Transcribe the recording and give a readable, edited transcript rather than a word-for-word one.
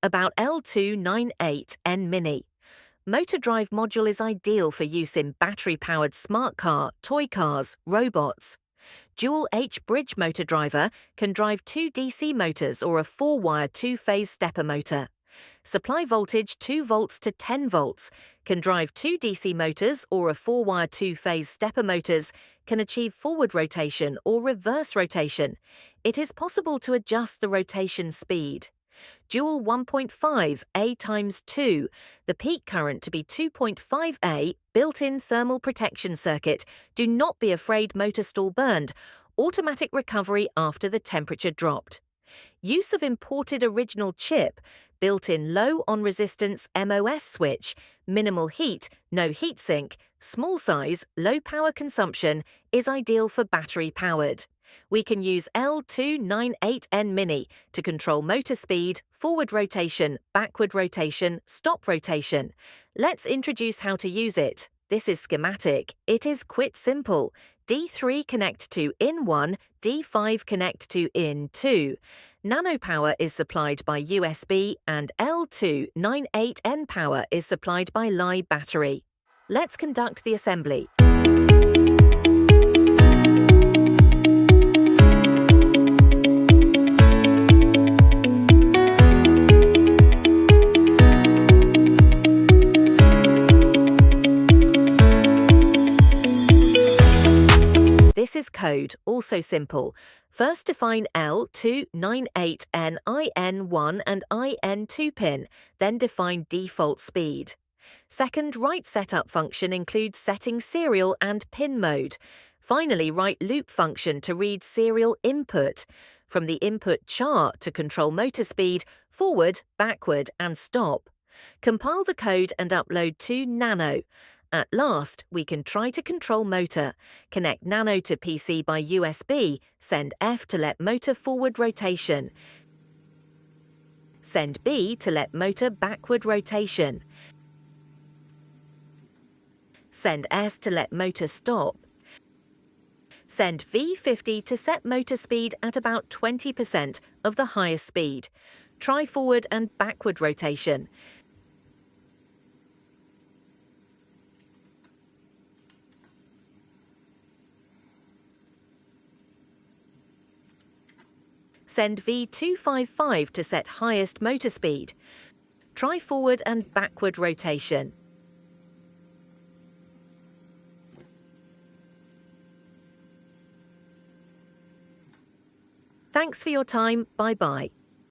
about L298N Mini. Motor drive module is ideal for use in battery-powered smart car, toy cars, robots. Dual H bridge motor driver can drive 2 DC motors or a 4-wire 2-phase stepper motor. Supply voltage 2 volts to 10 volts, can drive 2 DC motors or a 4-wire 2-phase stepper motors, can achieve forward rotation or reverse rotation. It is possible to adjust the rotation speed. Dual 1.5 A times 2, the peak current to be 2.5 A, built-in thermal protection circuit. Do not be afraid motor stall burned. Automatic recovery after the temperature dropped. Use of imported original chip, built-in low on resistance MOS switch, minimal heat, no heatsink, small size, low power consumption, is ideal for battery powered. We can use L298N Mini to control motor speed, forward rotation, backward rotation, stop rotation. Let's introduce how to use it. This is schematic. It is quite simple. D3 connect to in 1, D5 connect to in 2. Nano power is supplied by USB and L298N power is supplied by Li battery. Let's conduct the assembly. This is code, also simple. First define L298N IN1 and IN2 pin, then define default speed. Second, write setup function includes setting serial and pin mode. Finally, write loop function to read serial input. From the input chart to control motor speed, forward, backward, and stop. Compile the code and upload to Nano. At last, we can try to control motor. Connect Nano to PC by USB, send F to let motor forward rotation. Send B to let motor backward rotation. Send S to let motor stop. Send V50 to set motor speed at about 20% of the highest speed. Try forward and backward rotation. Send V255 to set highest motor speed. Try forward and backward rotation. Thanks for your time. Bye-bye.